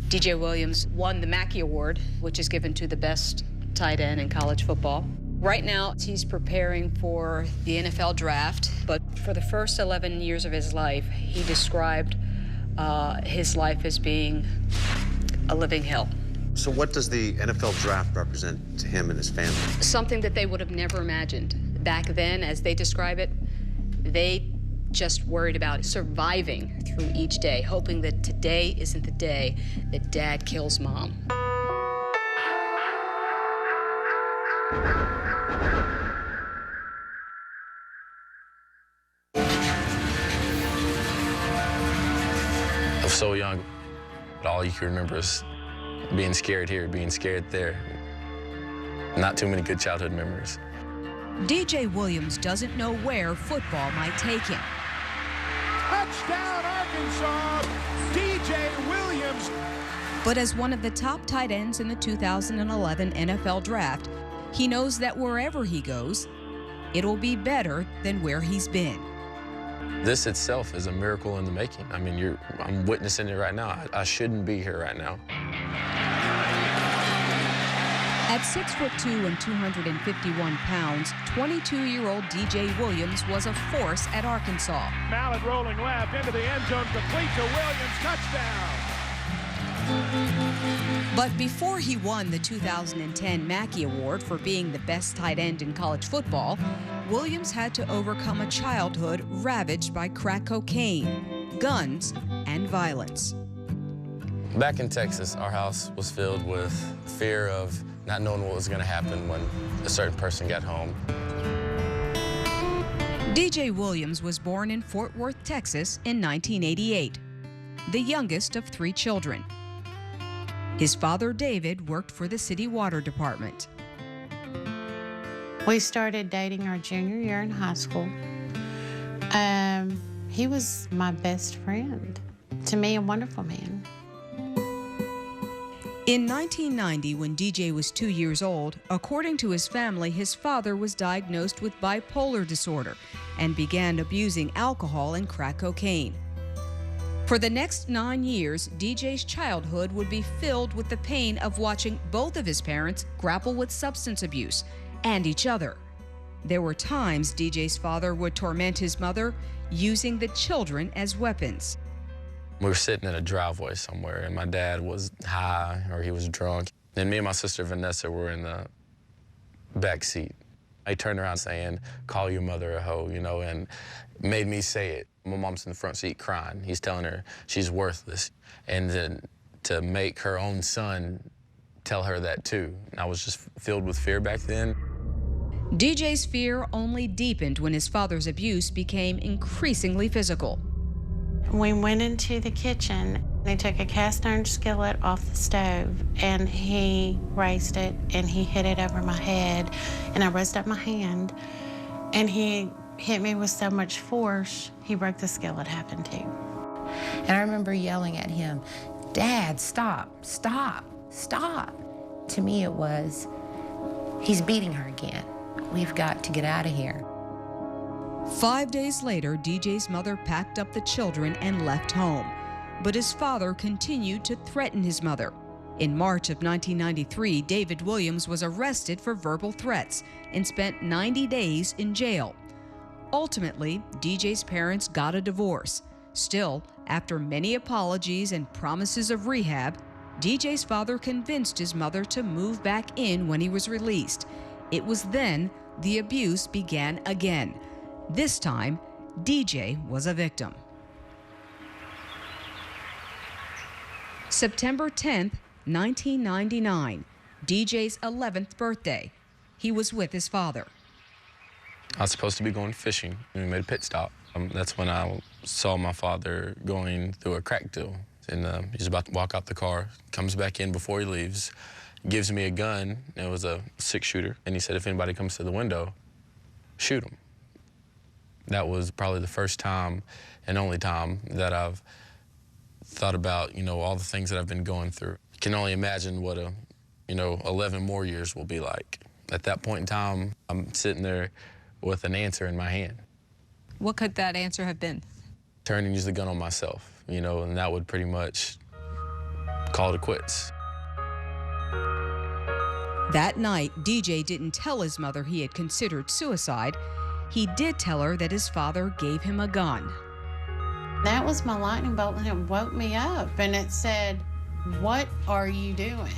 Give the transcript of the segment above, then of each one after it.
DJ Williams won the Mackey Award, which is given to the best tight end in college football. Right now, he's preparing for the NFL draft, but for the first 11 years of his life, he described his life as being a living hell. So what does the NFL draft represent to him and his family? Something that they would have never imagined. Back then, as they describe it, they just worried about surviving through each day, hoping that today isn't the day that Dad kills Mom. I was so young, but all you can remember is being scared here, being scared there. Not too many good childhood memories. DJ Williams doesn't know where football might take him. Touchdown, Arkansas, DJ Williams. But as one of the top tight ends in the 2011 NFL Draft, he knows that wherever he goes, it'll be better than where he's been. This itself is a miracle in the making. I mean, I'm witnessing it right now. I shouldn't be here right now. At 6'2" and 251 pounds, 22-year-old DJ Williams was a force at Arkansas. Mallett rolling left into the end zone, complete to Williams, touchdown. But before he won the 2010 Mackey Award for being the best tight end in college football, Williams had to overcome a childhood ravaged by crack cocaine, guns, and violence. Back in Texas, our house was filled with fear of not knowing what was going to happen when a certain person got home. DJ Williams was born in Fort Worth, Texas in 1988, the youngest of 3 children. His father, David, worked for the city water department. We started dating our junior year in high school. He was my best friend. To me, a wonderful man. In 1990, when DJ was 2 years old, according to his family, his father was diagnosed with bipolar disorder and began abusing alcohol and crack cocaine. For the next 9 years, DJ's childhood would be filled with the pain of watching both of his parents grapple with substance abuse and each other. There were times DJ's father would torment his mother using the children as weapons. We were sitting in a driveway somewhere, and my dad was high or he was drunk. And me and my sister Vanessa were in the back seat. He turned around saying, "Call your mother a hoe," you know, and made me say it. My mom's in the front seat crying. He's telling her she's worthless. And then to make her own son tell her that too. I was just filled with fear back then. DJ's fear only deepened when his father's abuse became increasingly physical. We went into the kitchen. They took a cast iron skillet off the stove, and he raised it, and he hit it over my head, and I raised up my hand, and he hit me with so much force, he broke the skillet half in two. And I remember yelling at him, "Dad, stop, stop, stop." To me, it was, he's beating her again. We've got to get out of here. 5 days later, DJ's mother packed up the children and left home. But his father continued to threaten his mother. In March of 1993, David Williams was arrested for verbal threats and spent 90 days in jail. Ultimately, DJ's parents got a divorce. Still, after many apologies and promises of rehab, DJ's father convinced his mother to move back in when he was released. It was then the abuse began again. This time, DJ was a victim. September 10th, 1999, DJ's 11th birthday. He was with his father. I was supposed to be going fishing. We made a pit stop. That's when I saw my father going through a crack deal. And he's about to walk out the car, comes back in before he leaves, gives me a gun. It was a 6-shooter. And he said, if anybody comes to the window, shoot him. That was probably the first time and only time that I've thought about, you know, all the things that I've been going through. You can only imagine what 11 more years will be like. At that point in time, I'm sitting there with an answer in my hand. What could that answer have been? Turn and use the gun on myself, you know, and that would pretty much called it quits. That night, DJ didn't tell his mother he had considered suicide. He did tell her that his father gave him a gun. That was my lightning bolt, and it woke me up. And it said, "What are you doing?"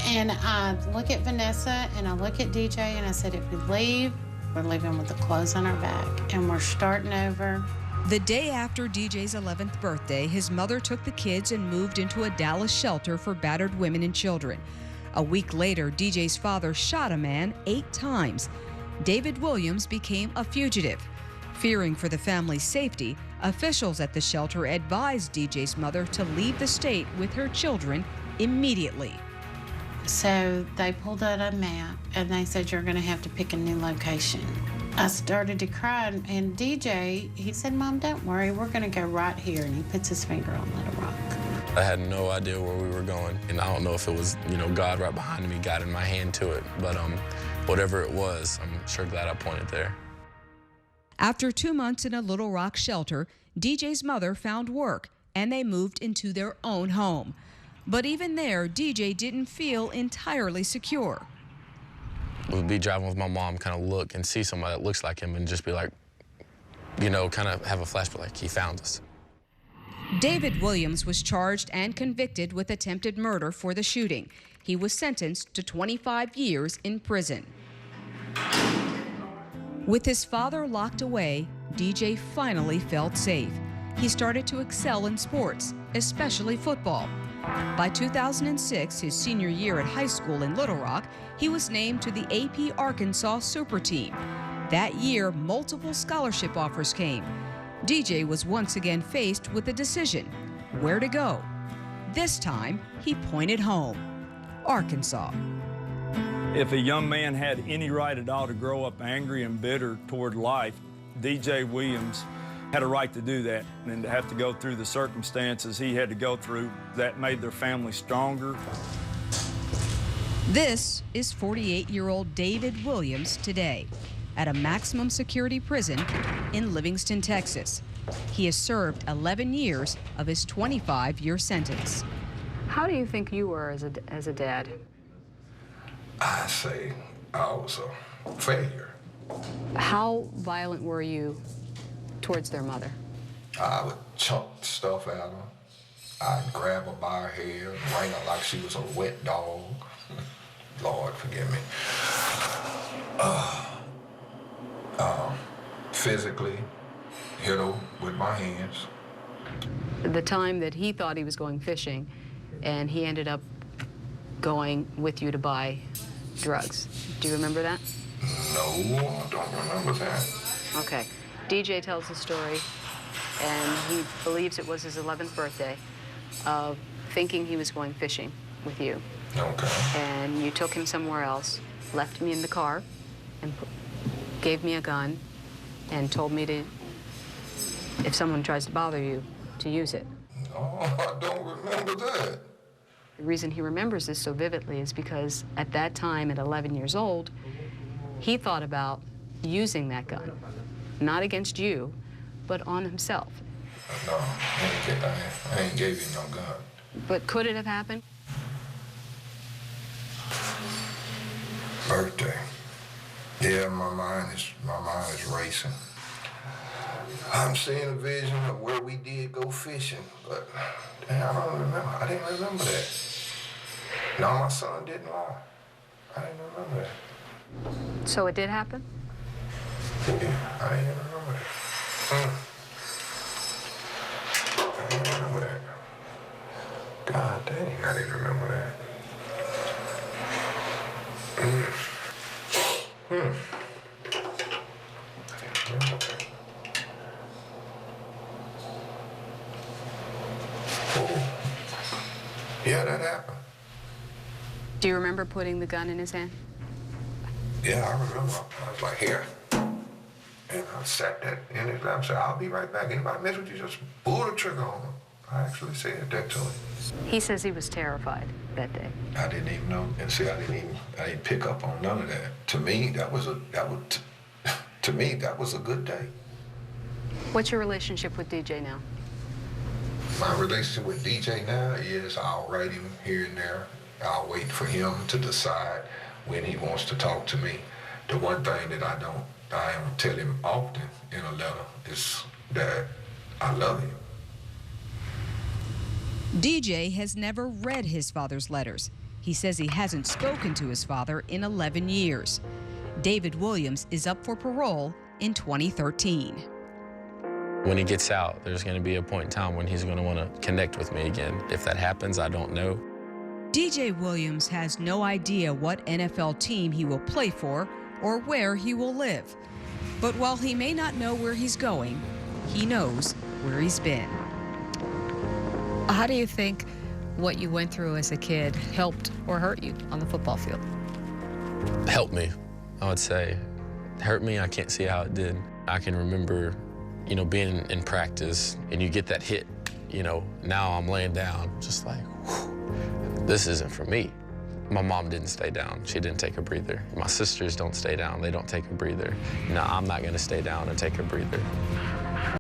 And I look at Vanessa and I look at DJ and I said, if we leave, we're leaving with the clothes on our back and we're starting over. The day after DJ's 11th birthday, his mother took the kids and moved into a Dallas shelter for battered women and children. A week later, DJ's father shot a man 8 times. David Williams became a fugitive. Fearing for the family's safety, officials at the shelter advised DJ's mother to leave the state with her children immediately. So they pulled out a map and they said, you're gonna have to pick a new location. I started to cry, and DJ, he said, Mom, don't worry, we're gonna go right here. And he puts his finger on Little Rock. I had no idea where we were going, and I don't know if it was, God right behind me guiding my hand to it, but whatever it was, I'm sure glad I pointed there. After 2 months in a Little Rock shelter, DJ's mother found work, and they moved into their own home. But even there, DJ didn't feel entirely secure. We'd be driving with my mom, kind of look and see somebody that looks like him and just be like, kind of have a flashback like he found us. David Williams was charged and convicted with attempted murder for the shooting. He was sentenced to 25 years in prison. With his father locked away, DJ finally felt safe. He started to excel in sports, especially football. By 2006, his senior year at high school in Little Rock, he was named to the AP Arkansas Super Team. That year, multiple scholarship offers came. DJ was once again faced with a decision: where to go. This time, he pointed home: Arkansas. If a young man had any right at all to grow up angry and bitter toward life, DJ Williams had a right to do that, and to have to go through the circumstances he had to go through, that made their family stronger. This is 48-year-old David Williams today at a maximum security prison in Livingston, Texas. He has served 11 years of his 25-year sentence. How do you think you were as a dad? I say I was a failure. How violent were you towards their mother? I would chunk stuff at her. I'd grab her by her hair and wring her like she was a wet dog. Lord, forgive me. Physically hit her with my hands. The time that he thought he was going fishing, and he ended up going with you to buy drugs. Do you remember that? No, I don't remember that. Okay. DJ tells the story, and he believes it was his 11th birthday, of thinking he was going fishing with you. Okay. And you took him somewhere else, left me in the car, and gave me a gun, and told me to, if someone tries to bother you, to use it. No, I don't remember that. The reason he remembers this so vividly is because at that time, at 11 years old, he thought about using that gun. Not against you, but on himself. No, I ain't gave you no gun. But could it have happened? Birthday. Yeah, my mind is racing. I'm seeing a vision of where we did go fishing, but damn, I don't remember. I didn't remember that. No, my son didn't lie. I didn't remember that. So it did happen? Yeah, I didn't remember that. I didn't remember that. God dang, I didn't remember that. I didn't remember that. Oh. Yeah, that happened. Do you remember putting the gun in his hand? Yeah, I remember. I was like, here. And I sat that in his lap and said, I'll be right back. Anybody mess with you, just pull the trigger on him. I actually said that to him. He says he was terrified that day. I didn't even know. And see, I didn't pick up on none of that. To me, that was a good day. What's your relationship with DJ now? My relationship with DJ now is I'll write him here and there. I'll wait for him to decide when he wants to talk to me. The one thing that I don't tell him often in a letter is that I love him. DJ has never read his father's letters. He says he hasn't spoken to his father in 11 years. David Williams is up for parole in 2013. When he gets out, there's going to be a point in time when he's going to want to connect with me again. If that happens, I don't know. DJ Williams has no idea what NFL team he will play for or where he will live. But while he may not know where he's going, he knows where he's been. How do you think what you went through as a kid helped or hurt you on the football field? Helped me, I would say. Hurt me, I can't see how it did. I can remember, being in practice and you get that hit, now I'm laying down just like, whew, this isn't for me. My mom didn't stay down. She didn't take a breather. My sisters don't stay down. They don't take a breather. No, I'm not going to stay down and take a breather.